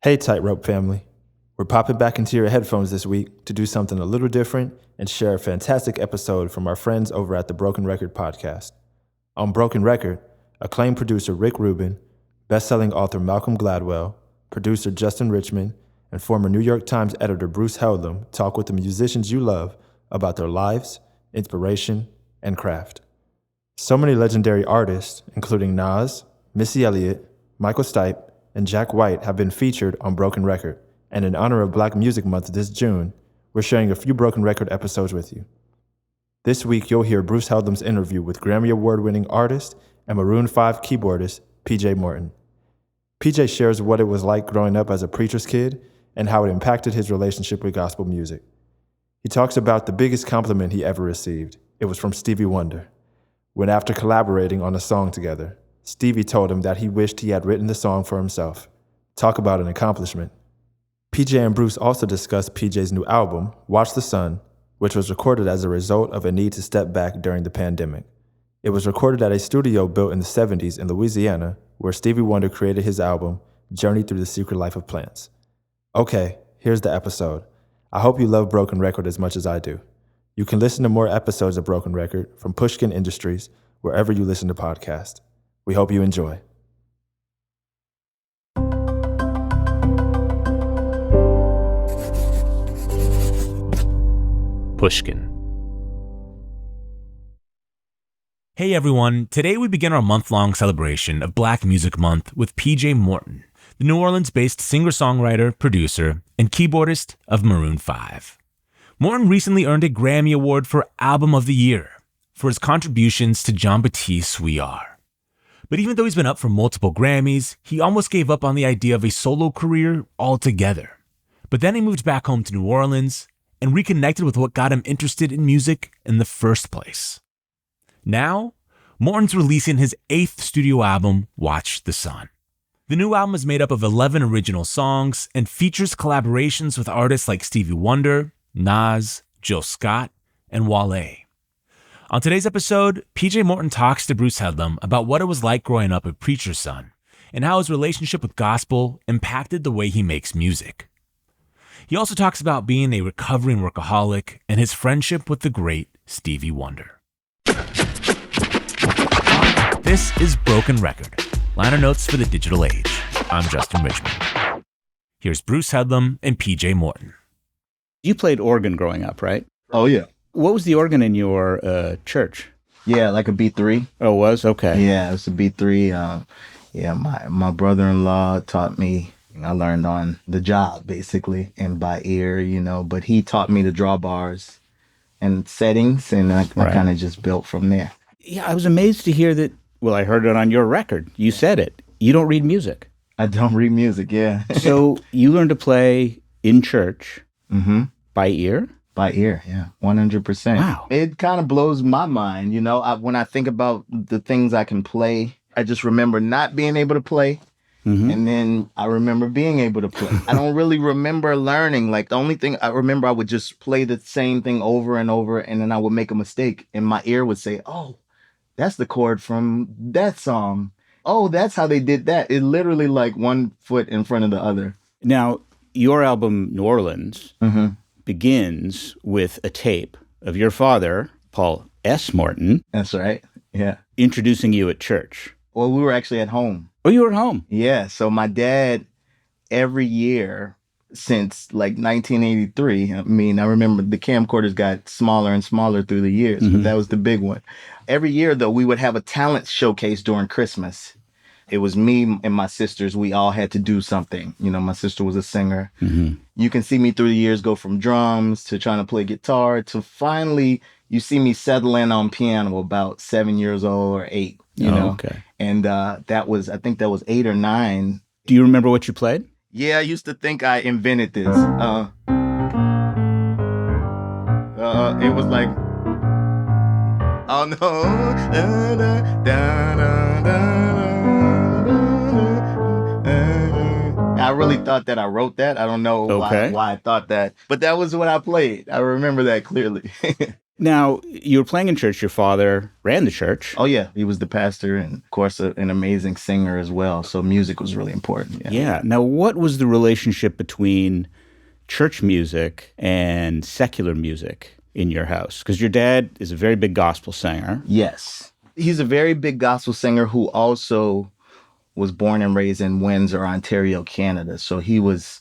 Hey, Tightrope family. We're popping back into your headphones this week to do something a little different and share a fantastic episode from our friends over at the Broken Record podcast. On Broken Record, acclaimed producer Rick Rubin, best-selling author Malcom Gladwell, producer Justin Richmond, and former New York Times editor Bruce Headlam talk with the musicians you love about their lives, inspiration, and craft. So many legendary artists, including Nas, Missy Elliott, Michael Stipe, and Jack White have been featured on Broken Record, and in honor of Black Music Month this June, we're sharing a few Broken Record episodes with you. This week, you'll hear Bruce Headlam's interview with Grammy-award-winning artist and Maroon 5 keyboardist PJ Morton. PJ shares what it was like growing up as a preacher's kid and how it impacted his relationship with gospel music. He talks about the biggest compliment he ever received. It was from Stevie Wonder, when after collaborating on a song together, Stevie told him that he wished he had written the song for himself. Talk about an accomplishment. PJ and Bruce also discussed PJ's new album, Watch the Sun, which was recorded as a result of a need to step back during the pandemic. It was recorded at a studio built in the 70s in Louisiana, where Stevie Wonder created his album, Journey Through the Secret Life of Plants. Okay, here's the episode. I hope you love Broken Record as much as I do. You can listen to more episodes of Broken Record from Pushkin Industries, wherever you listen to podcasts. We hope you enjoy. Pushkin. Hey everyone, today we begin our month-long celebration of Black Music Month with PJ Morton, the New Orleans-based singer-songwriter, producer, and keyboardist of Maroon 5. Morton recently earned a Grammy Award for Album of the Year for his contributions to Jon Batiste's We Are. But even though he's been up for multiple Grammys, he almost gave up on the idea of a solo career altogether. But then he moved back home to New Orleans and reconnected with what got him interested in music in the first place. Now, Morton's releasing his 8th studio album, Watch the Sun. The new album is made up of 11 original songs and features collaborations with artists like Stevie Wonder, Nas, Jill Scott, and Wale. On today's episode, PJ Morton talks to Bruce Headlam about what it was like growing up a preacher's son and how his relationship with gospel impacted the way he makes music. He also talks about being a recovering workaholic and his friendship with the great Stevie Wonder. This is Broken Record, liner notes for the digital age. I'm Justin Richmond. Here's Bruce Headlam and PJ Morton. You played organ growing up, right? Oh, yeah. What was the organ in your church? Yeah, like a B3. Oh, it was? Okay. Yeah, it was a B3. My brother-in-law taught me. I learned on the job, basically, and by ear, but he taught me to draw bars and settings, and I kind of just built from there. Yeah, I was amazed to hear that. Well, I heard it on your record. You said it. You don't read music. I don't read music, yeah. So you learned to play in church by ear? By ear, yeah, 100%. Wow. It kind of blows my mind, when I think about the things I can play. I just remember not being able to play, and then I remember being able to play. I don't really remember learning. Like, the only thing I remember, I would just play the same thing over and over, and then I would make a mistake, and my ear would say, oh, that's the chord from that song. Oh, that's how they did that. It literally like one foot in front of the other. Now, your album, New Orleans, begins with a tape of your father, Paul S. Morton. That's right. Yeah. Introducing you at church. Well, we were actually at home. Oh, you were at home? Yeah. So my dad, every year since like 1983, I remember the camcorders got smaller and smaller through the years, but that was the big one. Every year, though, we would have a talent showcase during Christmas. It was me and my sisters. We all had to do something. My sister was a singer. You can see me through the years go from drums to trying to play guitar to finally you see me settle in on piano about 7 years old or 8, Okay. And I think that was 8 or 9. Do you remember what you played? Yeah, I used to think I invented this. It was like, oh no. Da, da, da, da, da. I really thought that I wrote that. I don't know why I thought that. But that was what I played. I remember that clearly. Now, you were playing in church. Your father ran the church. Oh, yeah. He was the pastor and, of course, an amazing singer as well. So music was really important. Yeah. Now, what was the relationship between church music and secular music in your house? Because your dad is a very big gospel singer. Yes. He's a very big gospel singer who also was born and raised in Windsor, Ontario, Canada. So he was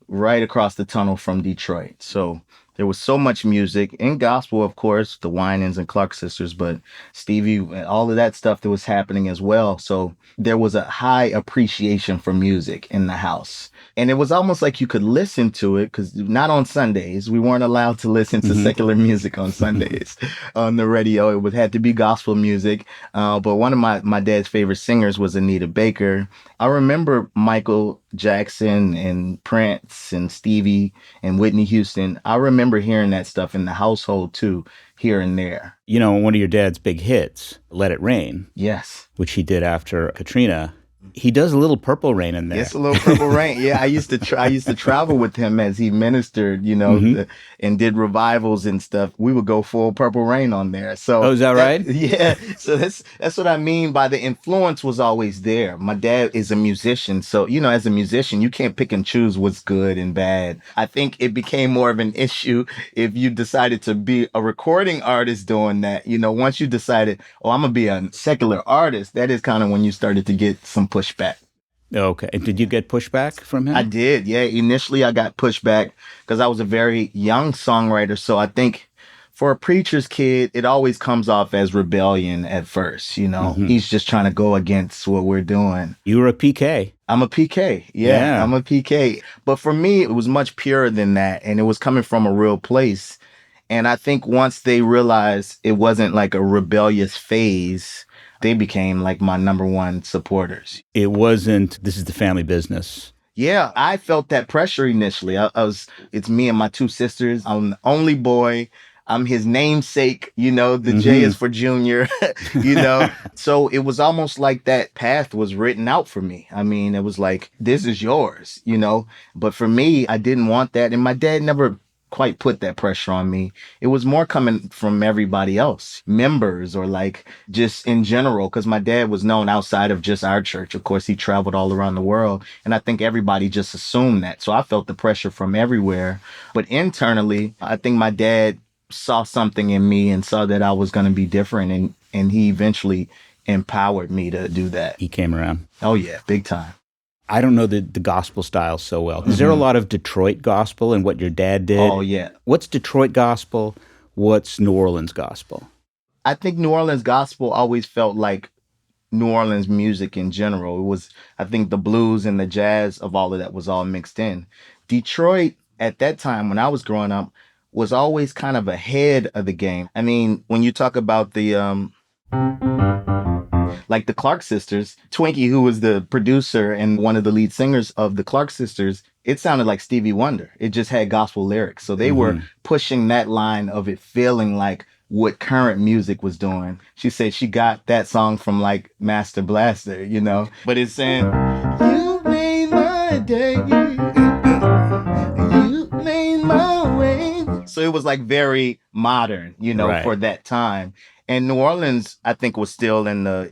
right across the tunnel from Detroit. So there was so much music in gospel, of course, the Winans and Clark sisters, but Stevie and all of that stuff that was happening as well. So there was a high appreciation for music in the house. And it was almost like you could listen to it, because not on Sundays. We weren't allowed to listen to secular music on Sundays on the radio. It had to be gospel music. But one of my dad's favorite singers was Anita Baker. I remember Michael Jackson and Prince and Stevie and Whitney Houston. I remember hearing that stuff in the household too, here and there. You know, one of your dad's big hits, Let It Rain. Yes. Which he did after Katrina. He does a little Purple Rain in there. Yes, a little Purple Rain. Yeah, I used to travel with him as he ministered, and did revivals and stuff. We would go full Purple Rain on there. So, is that right? Yeah. So that's what I mean by the influence was always there. My dad is a musician, so as a musician, you can't pick and choose what's good and bad. I think it became more of an issue if you decided to be a recording artist doing that. Once you decided, I'm gonna be a secular artist, that is kind of when you started to get some pushback. Okay. And did you get pushback from him? I did. Yeah. Initially, I got pushback because I was a very young songwriter. So I think for a preacher's kid, it always comes off as rebellion at first. He's just trying to go against what we're doing. You were a PK. I'm a PK. Yeah, I'm a PK. But for me, it was much purer than that. And it was coming from a real place. And I think once they realized it wasn't like a rebellious phase, they became like my number one supporters. It wasn't, this is the family business. Yeah, I felt that pressure initially. It's me and my two sisters. I'm the only boy. I'm his namesake, the J is for junior, So it was almost like that path was written out for me. I mean, it was like, this is yours, But for me, I didn't want that. And my dad never quite put that pressure on me. It was more coming from everybody else, members, or like just in general, because my dad was known outside of just our church. Of course, he traveled all around the world, and I think everybody just assumed that. So I felt the pressure from everywhere. But internally, I think my dad saw something in me and saw that I was going to be different, and he eventually empowered me to do that. He came around. Oh yeah, big time. I don't know the gospel style so well. Is there a lot of Detroit gospel in what your dad did? Oh, yeah. What's Detroit gospel? What's New Orleans gospel? I think New Orleans gospel always felt like New Orleans music in general. It was, I think the blues and the jazz of all of that was all mixed in. Detroit, at that time when I was growing up, was always kind of ahead of the game. I mean, when you talk about the like the Clark sisters, Twinkie, who was the producer and one of the lead singers of the Clark sisters, it sounded like Stevie Wonder. It just had gospel lyrics. So they were pushing that line of it feeling like what current music was doing. She said she got that song from like Master Blaster, but it's saying, you made my day, you made my way. So it was like very modern, Right. for that time. And New Orleans, I think, was still in the...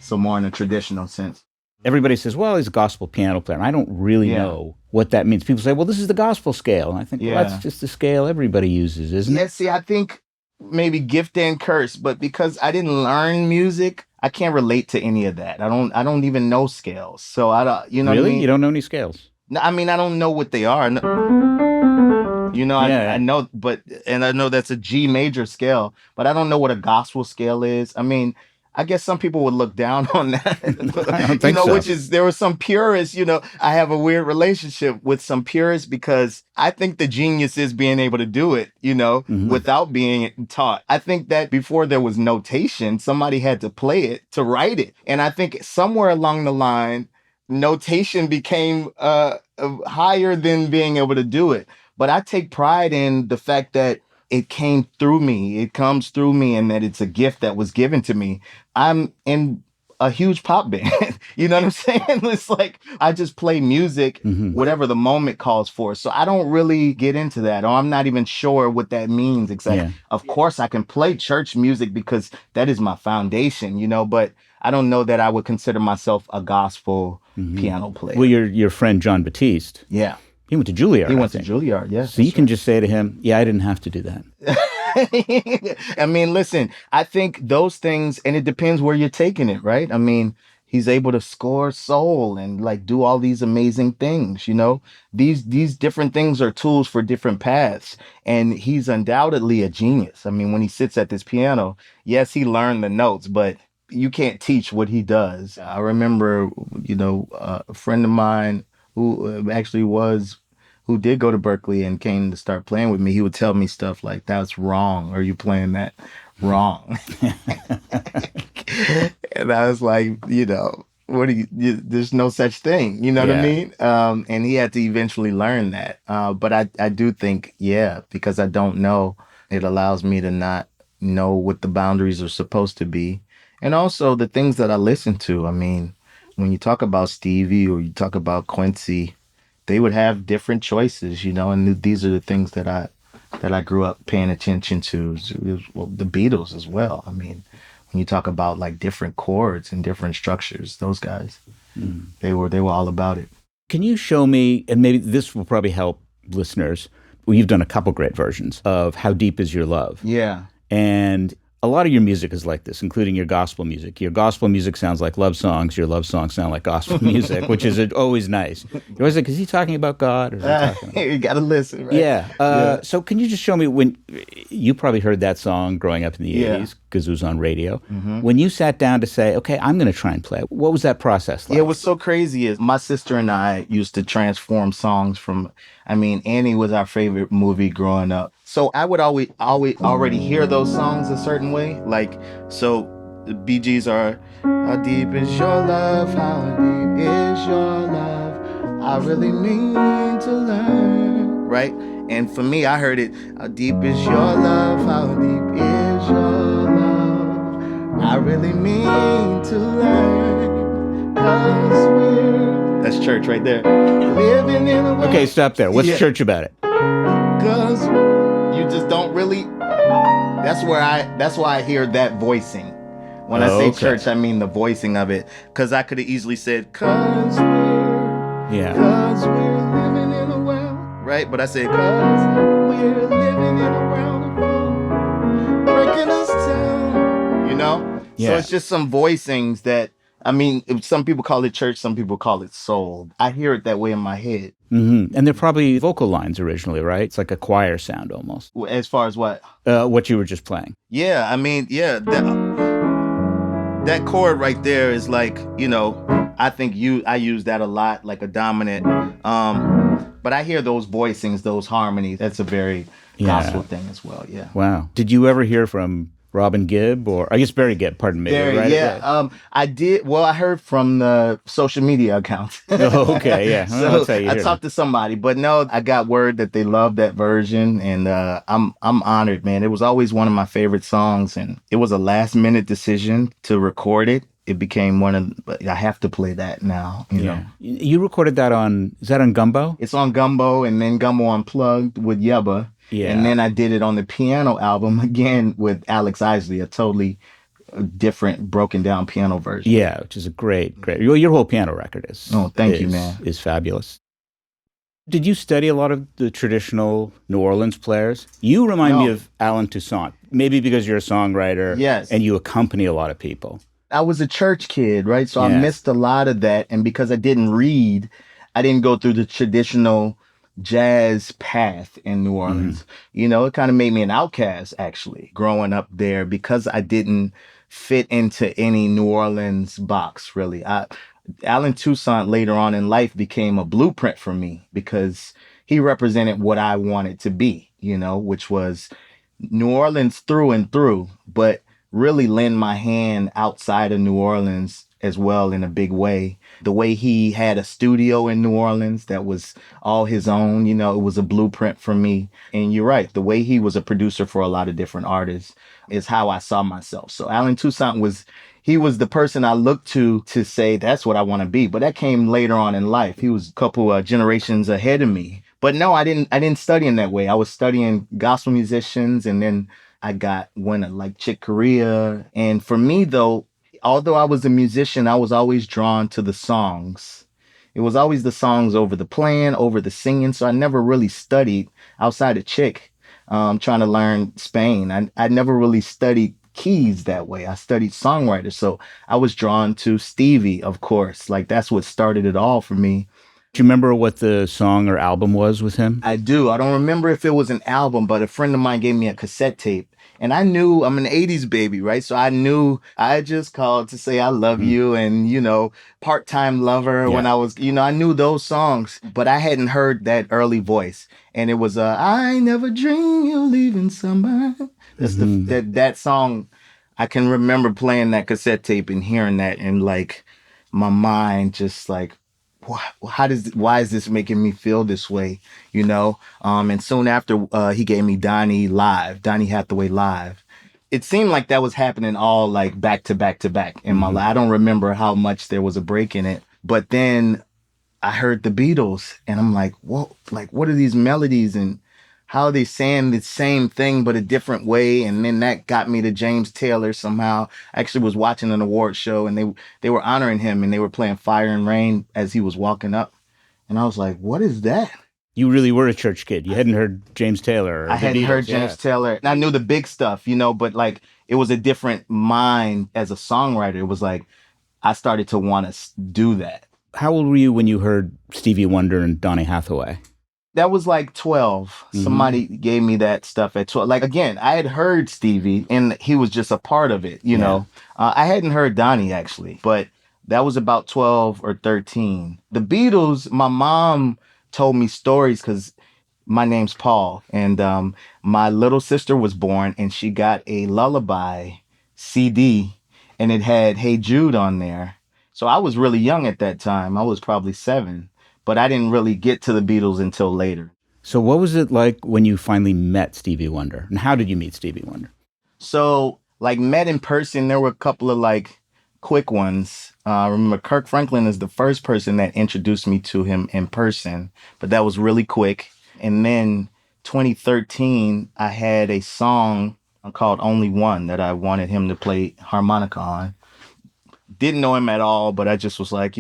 So more in a traditional sense. Everybody says, well, he's a gospel piano player. And I don't really know what that means. People say, well, this is the gospel scale. And I think, well, that's just the scale everybody uses, isn't it? Yeah, see, I think maybe gift and curse, but because I didn't learn music, I can't relate to any of that. I don't even know scales. So I don't, Really? what I mean? You don't know any scales? No, I mean, I don't know what they are. I know, and I know that's a G major scale, but I don't know what a gospel scale is. I mean, I guess some people would look down on that. I don't think so. Which is, there were some purists, I have a weird relationship with some purists because I think the genius is being able to do it, without being taught. I think that before there was notation, somebody had to play it to write it. And I think somewhere along the line, notation became higher than being able to do it. But I take pride in the fact that it came through me. It comes through me, and that it's a gift that was given to me. I'm in a huge pop band. You know what I'm saying? It's like I just play music, whatever the moment calls for. So I don't really get into that, or I'm not even sure what that means exactly. Yeah. Of course, I can play church music because that is my foundation, but I don't know that I would consider myself a gospel piano player. Well, your friend John Batiste. Yeah. He went to Juilliard. He went to Juilliard, yes. So you can just say to him, yeah, I didn't have to do that. I mean, listen, I think those things, and it depends where you're taking it, right? I mean, he's able to score soul and like do all these amazing things, These different things are tools for different paths. And he's undoubtedly a genius. I mean, when he sits at this piano, yes, he learned the notes, but you can't teach what he does. I remember, a friend of mine who did go to Berkeley and came to start playing with me, he would tell me stuff like, that's wrong. Are you playing that wrong? And I was like, there's no such thing. You know what I mean? And he had to eventually learn that. But I do think, because I don't know, it allows me to not know what the boundaries are supposed to be. And also the things that I listen to. I mean, when you talk about Stevie or you talk about Quincy, they would have different choices, and these are the things that I grew up paying attention to. The Beatles as well. I mean, when you talk about like different chords and different structures, those guys, they were all about it. Can you show me, and maybe this will probably help listeners, well, you've done a couple great versions of How Deep Is Your Love? Yeah. And a lot of your music is like this, including your gospel music. Your gospel music sounds like love songs. Your love songs sound like gospel music, which is always nice. You're always like, is he talking about God? Or is he talking about... You got to listen, right? Yeah. So can you just show me, when you probably heard that song growing up in the 80s because it was on radio. When you sat down to say, okay, I'm going to try and play it, what was that process like? Yeah, what's so crazy is my sister and I used to transform songs from, Annie was our favorite movie growing up. So I would always already hear those songs a certain way. Like, so the Bee Gees are, how deep is your love? How deep is your love? I really mean to learn. Right? And for me, I heard it, how deep is your love? How deep is your love? I really mean to learn. 'Cause that's church right there. Living in a world. Okay, stop there. What's church about it? 'Cause you just don't really. That's why I hear that voicing. When I say church, I mean the voicing of it. 'Cause I could have easily said, 'cause we're living in a world, right? But I said, 'cause we're living in a world of fun, breaking us down, So it's just some voicings that, some people call it church, some people call it soul. I hear it that way in my head. And they're probably vocal lines originally, right? It's like a choir sound almost. As far as what? What you were just playing. Yeah, that chord right there is like, I think I use that a lot, like a dominant. But I hear those voicings, those harmonies. That's a very gospel thing as well, yeah. Wow. Did you ever hear from Robin Gibb, or I guess Barry Gibb, pardon me. Barry, right? Yeah. I did. Well, I heard from the social media accounts. Oh, okay, yeah. So I talked to somebody, but no, I got word that they loved that version, and I'm honored, man. It was always one of my favorite songs, and it was a last minute decision to record it. It became I have to play that now, you know. You recorded that is that on Gumbo? It's on Gumbo, and then Gumbo Unplugged with Yebba. Yeah. And then I did it on the piano album again with Alex Isley, a totally different broken down piano version. Yeah, which is a great. Your whole piano record is. Oh, thank you, man. Is fabulous. Did you study a lot of the traditional New Orleans players? You remind me of Alan Toussaint, maybe because you're a songwriter. Yes. And you accompany a lot of people. I was a church kid, right? So I missed a lot of that. And because I didn't read, I didn't go through the traditional jazz path in New Orleans. It kind of made me an outcast, actually, growing up there, because I didn't fit into any New Orleans box, really. Alan Toussaint later on in life became a blueprint for me because he represented what I wanted to be, which was New Orleans through and through, but really lend my hand outside of New Orleans as well in a big way. The way he had a studio in New Orleans that was all his own, it was a blueprint for me. And you're right, the way he was a producer for a lot of different artists is how I saw myself. So Alan Toussaint he was the person I looked to say that's what I want to be. But that came later on in life. He was a couple generations ahead of me. But no, I didn't study in that way. I was studying gospel musicians, and then I went to like Chick Corea. And for me though, although I was a musician, I was always drawn to the songs. It was always the songs over the playing, over the singing. So I never really studied outside of Chick, trying to learn Spain. I never really studied keys that way. I studied songwriters. So I was drawn to Stevie, of course. Like that's what started it all for me. Do you remember what the song or album was with him? I do. I don't remember if it was an album, but a friend of mine gave me a cassette tape. And I knew I'm an 80s baby, right? So I knew I just called to say I love you and, part-time lover when I was, I knew those songs, but I hadn't heard that early voice. And it was, I never dream you're leaving somebody. That's that song. I can remember playing that cassette tape and hearing that and like my mind just like, why is this making me feel this way? And soon after he gave me Donny Hathaway Live. It seemed like that was happening all like back to back to back in my life. I don't remember how much there was a break in it, but then I heard the Beatles and I'm like, whoa, like what are these melodies and how are they saying the same thing but a different way? And then that got me to James Taylor somehow. I actually was watching an award show and they were honoring him and they were playing Fire and Rain as he was walking up. And I was like, what is that? You really were a church kid. You hadn't heard James Taylor. Or I hadn't heard James Taylor. And I knew the big stuff, but like it was a different mind as a songwriter. It was like I started to want to do that. How old were you when you heard Stevie Wonder and Donny Hathaway? That was like 12. Somebody gave me that stuff at 12. Like, again, I had heard Stevie and he was just a part of it, know. I hadn't heard Donny actually, but that was about 12 or 13. The Beatles, my mom told me stories because my name's Paul and my little sister was born and she got a lullaby CD and it had Hey Jude on there. So I was really young at that time. I was probably 7. But I didn't really get to the Beatles until later. So what was it like when you finally met Stevie Wonder? And how did you meet Stevie Wonder? So, like, met in person, there were a couple of, like, quick ones. I remember Kirk Franklin is the first person that introduced me to him in person. But that was really quick. And then 2013, I had a song called Only One that I wanted him to play harmonica on. Didn't know him at all, but I just was like,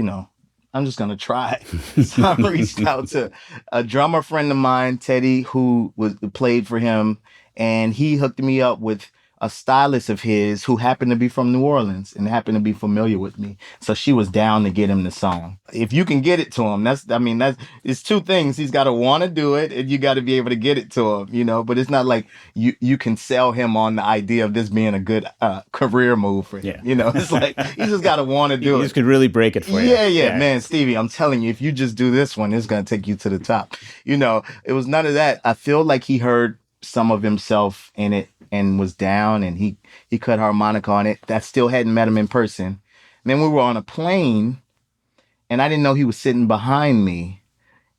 I'm just going to try. So I reached out to a drummer friend of mine, Teddy, who played for him. And he hooked me up with a stylist of his who happened to be from New Orleans and happened to be familiar with me. So she was down to get him the song. If you can get it to him, it's two things. He's got to want to do it and you got to be able to get it to him, but it's not like you can sell him on the idea of this being a good career move for him. It's like, he just got to want to do it. You just could really break it for you. Yeah. Man, Stevie, I'm telling you, if you just do this one, it's going to take you to the top. It was none of that. I feel like he heard some of himself in it and was down and he cut harmonica on it. I still hadn't met him in person. And then we were on a plane and I didn't know he was sitting behind me.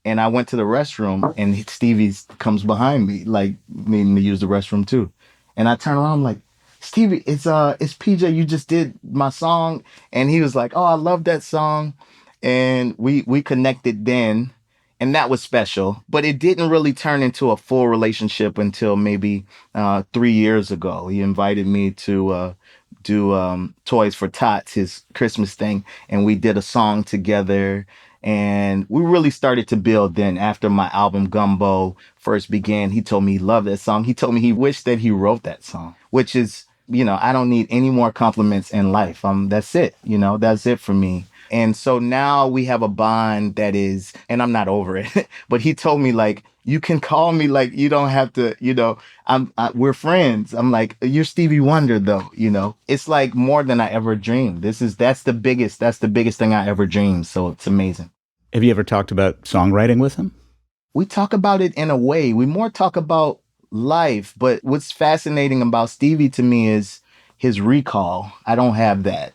And I went to the restroom and Stevie comes behind me, like needing to use the restroom too. And I turn around, I'm like, Stevie, it's PJ, you just did my song. And he was like, oh, I love that song. And we connected then. And that was special, but it didn't really turn into a full relationship until maybe 3 years ago. He invited me to do Toys for Tots, his Christmas thing, and we did a song together. And we really started to build then. After my album Gumbo first began, he told me he loved that song. He told me he wished that he wrote that song, which is, I don't need any more compliments in life. That's it. That's it for me. And so now we have a bond that is, and I'm not over it, but he told me like, you can call me, like, you don't have to, we're friends. I'm like, you're Stevie Wonder though, it's like more than I ever dreamed. That's the biggest thing I ever dreamed. So it's amazing. Have you ever talked about songwriting with him? We talk about it in a way. We more talk about life, but what's fascinating about Stevie to me is his recall. I don't have that.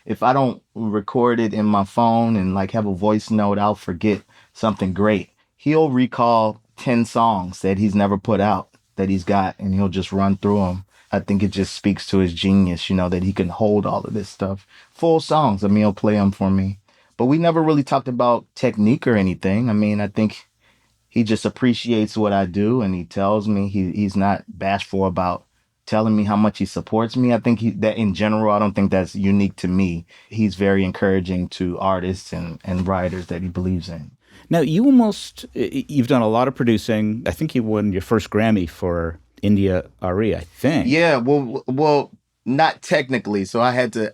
If I don't record it in my phone and like have a voice note, I'll forget something great. He'll recall 10 songs that he's never put out that he's got, and he'll just run through them. I think it just speaks to his genius, that he can hold all of this stuff. Full songs. I mean, he'll play them for me. But we never really talked about technique or anything. I mean, I think he just appreciates what I do, and he tells me he's not bashful about telling me how much he supports me. I think that in general, I don't think that's unique to me. He's very encouraging to artists and writers that he believes in. Now, you've done a lot of producing. I think you won your first Grammy for India Ari, I think. Yeah, well, not technically. So I had to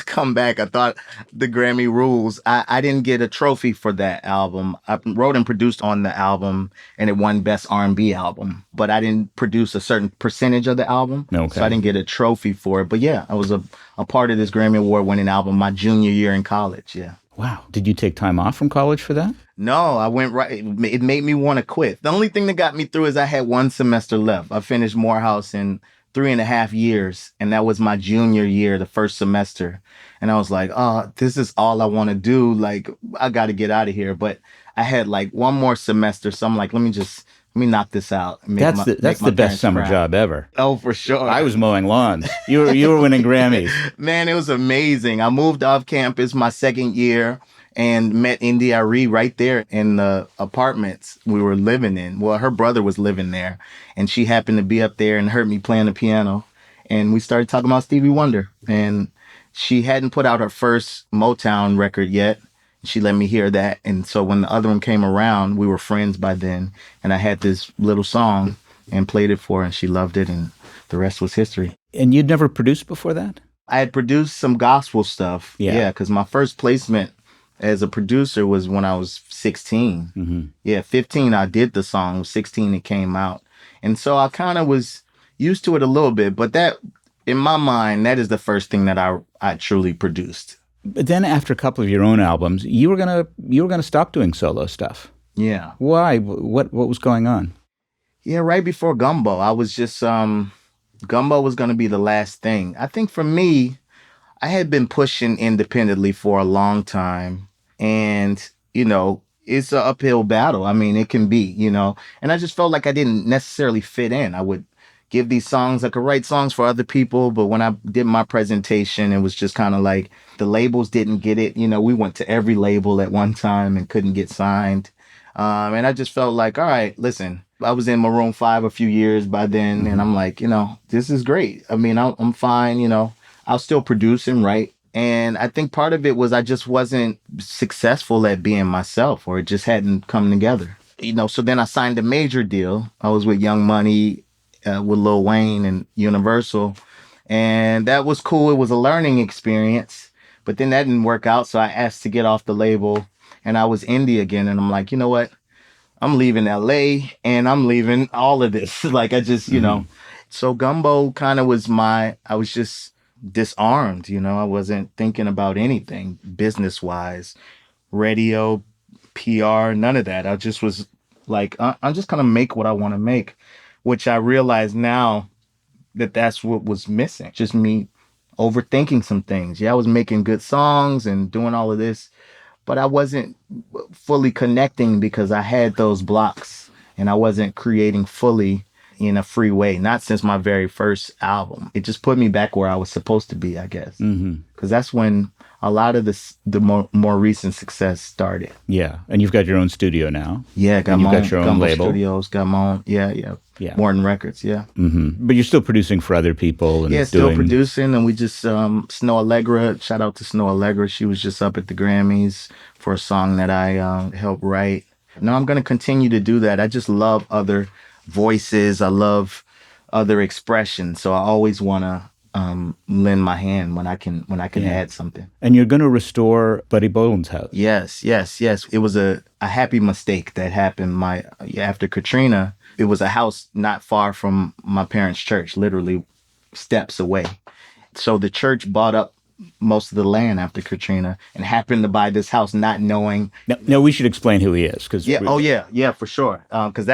come back. I thought the Grammy rules. I didn't get a trophy for that album. I wrote and produced on the album, and it won Best R&B Album. But I didn't produce a certain percentage of the album. Okay. So I didn't get a trophy for it. But yeah, I was a part of this Grammy-award winning album my junior year in college. Yeah. Wow. Did you take time off from college for that? No, I went right. It made me want to quit. The only thing that got me through is I had one semester left. I finished Morehouse in 3.5 years, and that was my junior year, the first semester. And I was like, oh, this is all I want to do. Like, I got to get out of here. But I had like one more semester, so I'm like, let me knock this out. That's the best summer job ever. Oh, for sure. I was mowing lawns. You were winning Grammys. Man, it was amazing. I moved off campus my second year and met India Ari right there in the apartments we were living in. Well, her brother was living there, and she happened to be up there and heard me playing the piano. And we started talking about Stevie Wonder. And she hadn't put out her first Motown record yet. She let me hear that. And so when the other one came around, we were friends by then. And I had this little song and played it for her, and she loved it. And the rest was history. And you'd never produced before that? I had produced some gospel stuff. Yeah, because my first placement as a producer was when I was 16. Mm-hmm. Yeah, 15, I did the song. 16, it came out. And so I kind of was used to it a little bit. But that, in my mind, that is the first thing that I truly produced. But then after a couple of your own albums, you were gonna stop doing solo stuff. Yeah. Why? What was going on? Yeah, right before Gumbo, I was just Gumbo was gonna be the last thing. I think for me, I had been pushing independently for a long time, and it's an uphill battle. I mean, it can be, and I just felt like I didn't necessarily fit in. I would give these songs, I could write songs for other people, but when I did my presentation, it was just kind of like the labels didn't get it. We went to every label at one time and couldn't get signed. And I just felt like, all right, listen, I was in Maroon 5 a few years by then, and I'm like, this is great. I mean, I'm fine, I'll still produce and write. And I think part of it was I just wasn't successful at being myself, or it just hadn't come together. So then I signed a major deal. I was with Young Money, with Lil Wayne and Universal. And that was cool. It was a learning experience. But then that didn't work out. So I asked to get off the label, and I was indie again. And I'm like, you know what? I'm leaving LA and I'm leaving all of this. Like I just, So Gumbo kind of was I was just disarmed, I wasn't thinking about anything business-wise, radio, PR, none of that. I just was like, I'm just going to make what I want to make, which I realize now that that's what was missing. Just me overthinking some things. Yeah, I was making good songs and doing all of this, but I wasn't fully connecting because I had those blocks and I wasn't creating fully in a free way. Not since my very first album. It just put me back where I was supposed to be, I guess. Because that's when a lot of the more recent success started. Yeah, and you've got your own studio now. Yeah, got your own label. Studios, got my own. Yeah. Morton Records. Yeah. But you're still producing for other people. And still producing, and we just Snow Allegra. Shout out to Snow Allegra. She was just up at the Grammys for a song that I helped write. No, I'm gonna continue to do that. I just love other voices. I love other expressions. So I always wanna lend my hand when I can add something. And you're going to restore Buddy Bolin's house. Yes. It was a happy mistake that happened. After Katrina, it was a house not far from my parents' church, literally steps away. So the church bought up most of the land after Katrina and happened to buy this house, not knowing. Now we should explain who he is, because Yeah, for sure. Because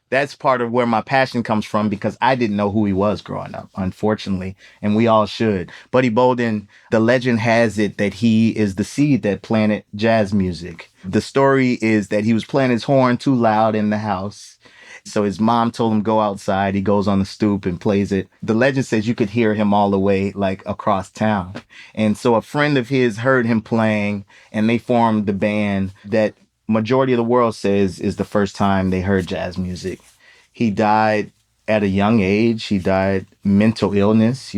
that's part of where my passion comes from, because I didn't know who he was growing up, unfortunately, and we all should. Buddy Bolden, the legend has it that he is the seed that planted jazz music. The story is that he was playing his horn too loud in the house. So his mom told him go outside. He goes on the stoop and plays it. The legend says you could hear him all the way like across town. And so a friend of his heard him playing, and they formed the band that majority of the world says is the first time they heard jazz music. He died at a young age. He died mental illness,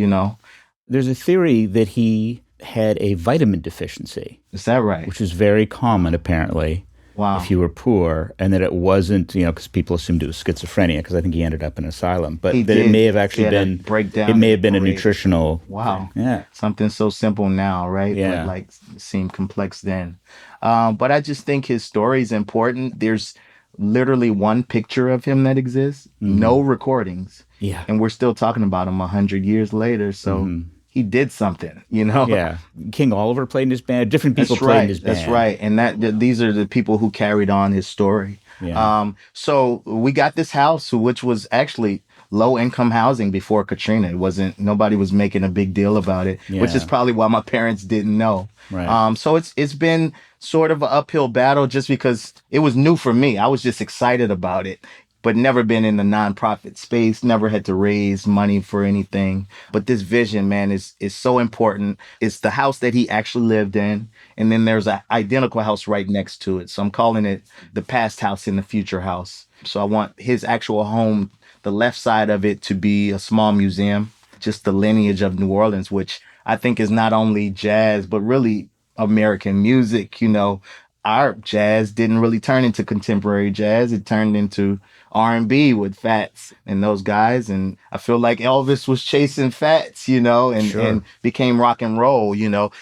There's a theory that he had a vitamin deficiency. Is that right? Which is very common, apparently. Wow. If you were poor, and that it wasn't, because people assumed it was schizophrenia, because I think he ended up in an asylum, but that it may have actually been breakdown. It may have been a nutritional. Wow. Yeah. Something so simple now, right? Yeah. But seemed complex then. But I just think his story is important. There's literally one picture of him that exists, no recordings. Yeah. And we're still talking about him 100 years later. So he did something, Yeah. King Oliver played in his band. Different people played in his band. That's right. And these are the people who carried on his story. Yeah. So we got this house, which was actually low income housing before Katrina. Nobody was making a big deal about it, which is probably why my parents didn't know. Right. So it's been sort of an uphill battle, just because it was new for me. I was just excited about it, but never been in the nonprofit space, never had to raise money for anything. But this vision, man, is so important. It's the house that he actually lived in. And then there's an identical house right next to it. So I'm calling it the past house in the future house. So I want his actual home, the left side of it, to be a small museum, just the lineage of New Orleans, which I think is not only jazz, but really American music. Our jazz didn't really turn into contemporary jazz. It turned into R&B with Fats and those guys. And I feel like Elvis was chasing Fats, and became rock and roll,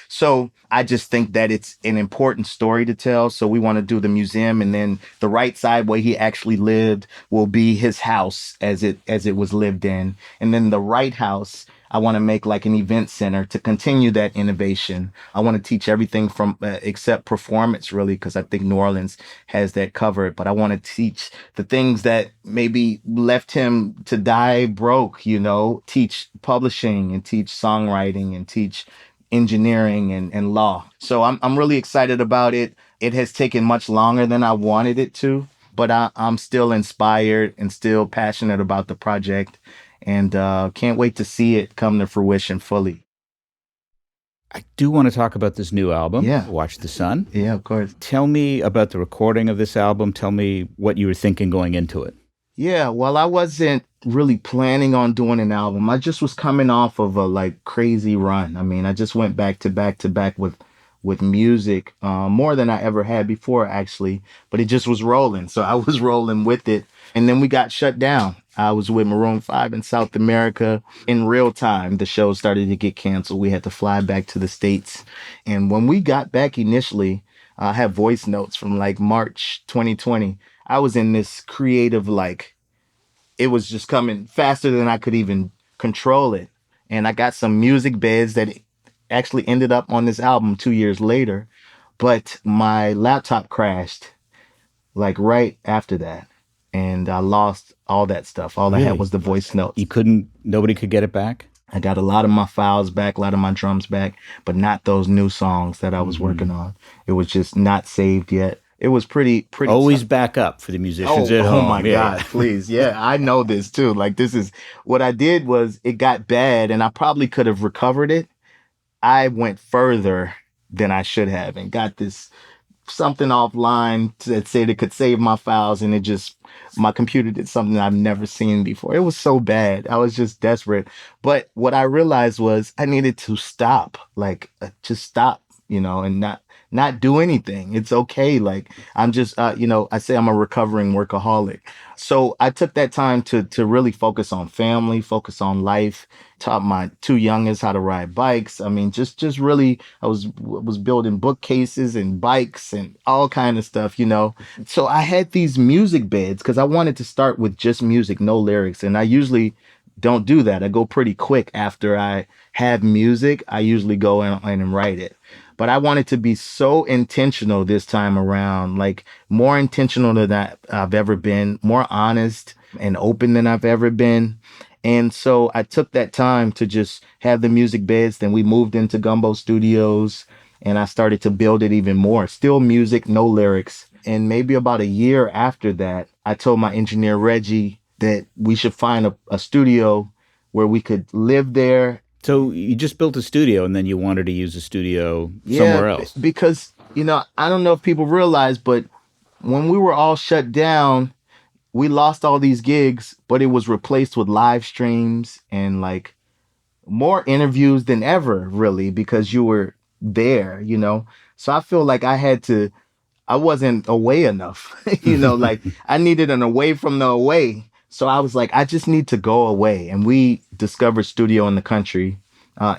So I just think that it's an important story to tell. So we want to do the museum, and then the right side where he actually lived will be his house as it was lived in. And then the right house, I want to make like an event center to continue that innovation. I want to teach everything from except performance, really, because I think New Orleans has that covered. But I want to teach the things that maybe left him to die broke, teach publishing and teach songwriting and teach engineering and law. So I'm really excited about it. It has taken much longer than I wanted it to, but I'm still inspired and still passionate about the project. And can't wait to see it come to fruition fully. I do want to talk about this new album, Watch the Sun. Yeah, of course. Tell me about the recording of this album. Tell me what you were thinking going into it. Yeah, well, I wasn't really planning on doing an album. I just was coming off of a crazy run. I mean, I just went back to back to back with music, more than I ever had before, actually. But it just was rolling. So I was rolling with it. And then we got shut down. I was with Maroon 5 in South America in real time. The show started to get canceled. We had to fly back to the States. And when we got back initially, I have voice notes from March 2020. I was in this creative, it was just coming faster than I could even control it. And I got some music beds that actually ended up on this album 2 years later. But my laptop crashed right after that. And I lost all that stuff. All I had was the voice notes. Nobody could get it back? I got a lot of my files back, a lot of my drums back, but not those new songs that I was working on. It was just not saved yet. It was pretty. Always back up for the musicians at home. Oh my God, please. Yeah, I know this too. This is what I did was it got bad and I probably could have recovered it. I went further than I should have and got this something offline that said it could save my files, and my computer did something I've never seen before. It was so bad. I was just desperate. But what I realized was I needed to stop, just stop, and not do anything. It's okay. Like I'm just, I say I'm a recovering workaholic. So I took that time to really focus on family, focus on life, taught my two youngest how to ride bikes. I mean, just really, I was building bookcases and bikes and all kind of stuff. So I had these music beds because I wanted to start with just music, no lyrics. And I usually don't do that. I go pretty quick after I have music. I usually go in and write it. But I wanted to be so intentional this time around, like more intentional than I've ever been, more honest and open than I've ever been. And so I took that time to just have the music beds. Then we moved into Gumbo Studios and I started to build it even more. Still music, no lyrics. And maybe about a year after that, I told my engineer, Reggie, that we should find a studio where we could live there. So you just built a studio and then you wanted to use a studio somewhere else. Because, I don't know if people realize, but when we were all shut down, we lost all these gigs, but it was replaced with live streams and like more interviews than ever, really, because you were there. So I feel like I wasn't away enough, like I needed an away from the away. So I was like, I just need to go away. And we discovered studio in the country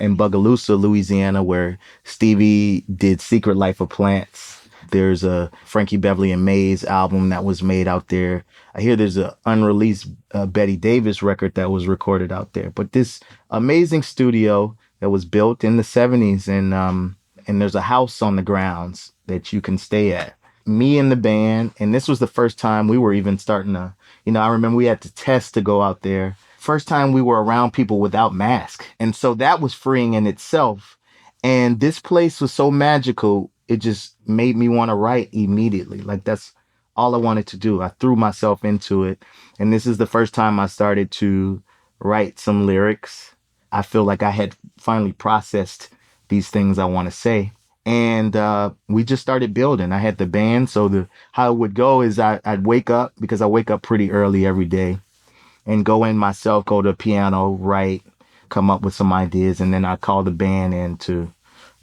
in Bogalusa, Louisiana, where Stevie did Secret Life of Plants. There's a Frankie Beverly and Mays album that was made out there. I hear there's an unreleased Betty Davis record that was recorded out there. But this amazing studio that was built in the 70s and there's a house on the grounds that you can stay at. Me and the band, and this was the first time we were even starting to, I remember we had to test to go out there. First time we were around people without masks. And so that was freeing in itself. And this place was so magical, it just made me want to write immediately. Like that's all I wanted to do. I threw myself into it. And this is the first time I started to write some lyrics. I feel like I had finally processed these things I want to say. And we just started building. I had the band. So how it would go is I'd wake up, because I wake up pretty early every day, and go in myself, go to the piano, write, come up with some ideas. And then I call the band in to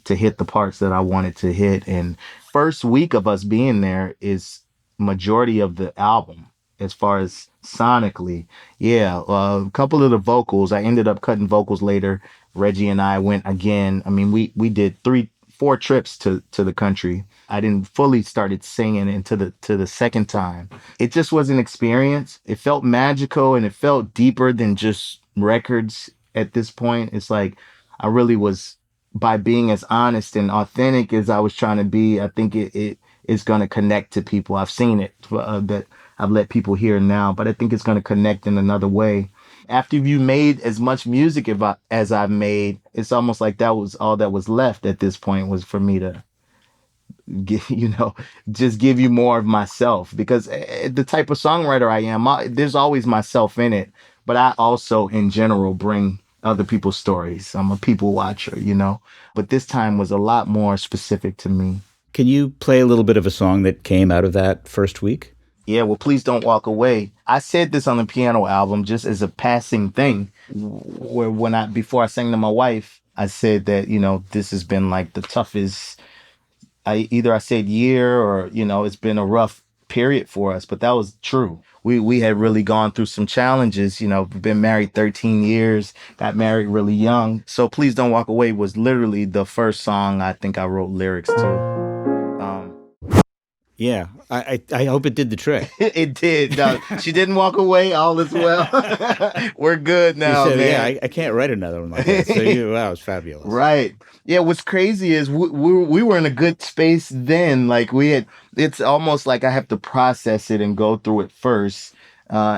hit the parts that I wanted to hit. And first week of us being there is majority of the album as far as sonically. Yeah, a couple of the vocals, I ended up cutting vocals later. Reggie and I went again. I mean, we did 4 trips to the country. I didn't fully started singing until the second time. It just was an experience. It felt magical and it felt deeper than just records at this point. It's like I really was, by being as honest and authentic as I was trying to be, I think it is going to connect to people. I've seen it, that I've let people hear now, but I think it's going to connect in another way. After you made as much music as I've made, it's almost like that was all that was left at this point, was for me to just give you more of myself, because the type of songwriter I am, there's always myself in it, but I also in general bring other people's stories. I'm a people watcher, but this time was a lot more specific to me. Can you play a little bit of a song that came out of that first week? Yeah, well, Please Don't Walk Away. I said this on the piano album just as a passing thing, where before I sang to my wife, I said that, this has been like the toughest, I said year or, it's been a rough period for us, but that was true. We had really gone through some challenges, we've been married 13 years, got married really young. So Please Don't Walk Away was literally the first song I think I wrote lyrics to. Yeah, I hope it did the trick. It did. No, she didn't walk away. All is well. We're good now, said, man. Yeah, I can't write another one like that. So wow, it's fabulous. Right. Yeah, what's crazy is we were in a good space then. Like it's almost like I have to process it and go through it first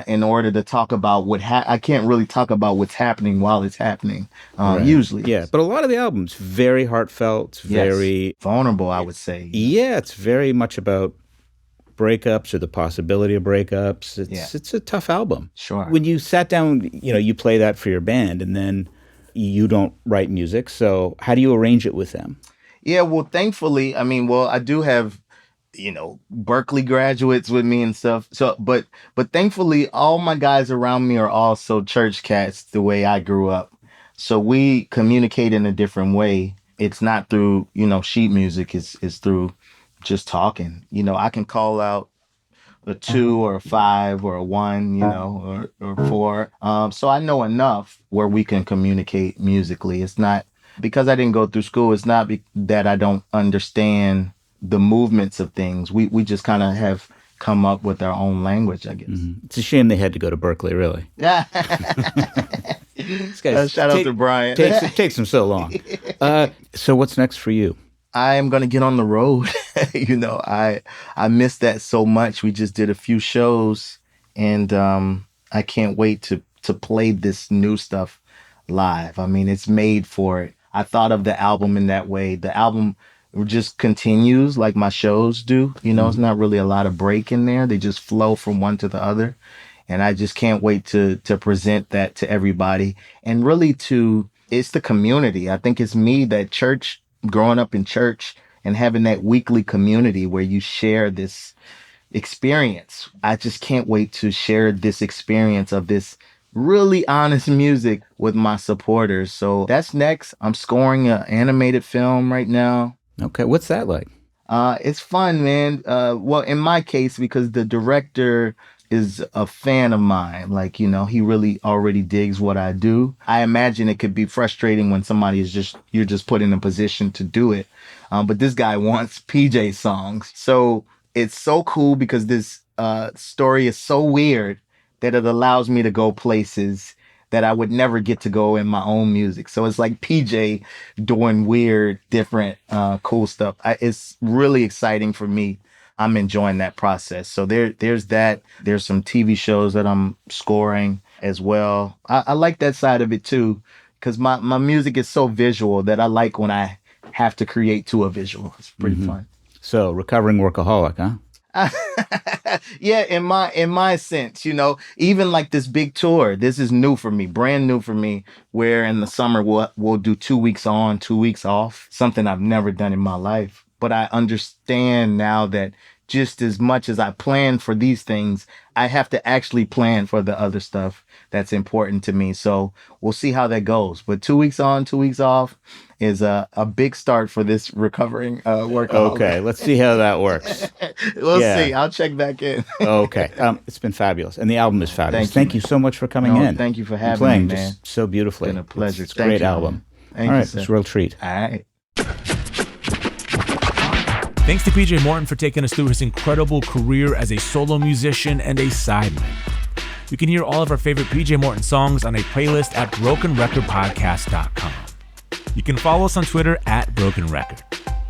in order to talk about I can't really talk about what's happening while it's happening, Right. usually. Yeah, but a lot of the album's very heartfelt, very vulnerable, I would say. Yeah, it's very much about breakups or the possibility of breakups. It's a tough album. Sure. When you sat down, you play that for your band, and then you don't write music. So how do you arrange it with them? Yeah, well, thankfully, I do have, Berkeley graduates with me and stuff. So, but thankfully, all my guys around me are also church cats the way I grew up. So we communicate in a different way. it's not through, sheet music. It's through just talking. I can call out a 2 or a 5 or a 1, or 4. So I know enough where we can communicate musically. It's not because I didn't go through school. It's not that I don't understand the movements of things. We just kind of have come up with our own language, I guess. Mm-hmm. It's a shame they had to go to Berkeley, really. Yeah. Shout out to Brian. Takes them so long. So what's next for you? I am going to get on the road. I miss that so much. We just did a few shows, and I can't wait to play this new stuff live. I mean, it's made for it. I thought of the album in that way. The album just continues like my shows do. It's not really a lot of break in there. They just flow from one to the other. And I just can't wait to present that to everybody. And really it's the community. I think it's me, that church, growing up in church and having that weekly community where you share this experience. I just can't wait to share this experience of this really honest music with my supporters. So that's next. I'm scoring an animated film right now. Okay. What's that like? It's fun, man. Well, in my case, because the director is a fan of mine. Like, he really already digs what I do. I imagine it could be frustrating when you're just put in a position to do it. But this guy wants PJ songs. So it's so cool because this story is so weird that it allows me to go places that I would never get to go in my own music. So it's like PJ doing weird, different, cool stuff. It's really exciting for me. I'm enjoying that process. So there's that. There's some TV shows that I'm scoring as well. I like that side of it too, because my music is so visual that I like when I have to create to a visual. It's pretty fun. So recovering workaholic, huh? Yeah, in my sense, even like this big tour, this is new for me, brand new for me, where in the summer we'll do 2 weeks on, 2 weeks off, something I've never done in my life. But I understand now that just as much as I plan for these things, I have to actually plan for the other stuff that's important to me. So we'll see how that goes. But 2 weeks on, 2 weeks off is a big start for this recovering workaholic. Okay, let's see how that works. We'll see. I'll check back in. Okay. It's been fabulous. And the album is fabulous. Thank you so much for coming in. Thank you for having playing me, man. just so beautifully. It's been a pleasure. It's a great album. Thank All you, right, sir. it's a real treat. All right. Thanks to PJ Morton for taking us through his incredible career as a solo musician and a sideman. You can hear all of our favorite PJ Morton songs on a playlist at brokenrecordpodcast.com. You can follow us on Twitter at Broken Record.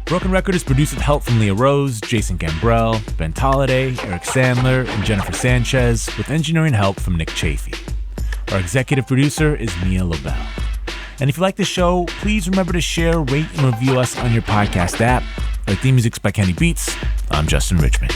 Broken Record is produced with help from Leah Rose, Jason Gambrell, Ben Tolliday, Eric Sandler, and Jennifer Sanchez, with engineering help from Nick Chafee. Our executive producer is Mia LaBelle. And if you like the show, please remember to share, rate, and review us on your podcast app. Our theme music's by Kenny Beats. I'm Justin Richmond.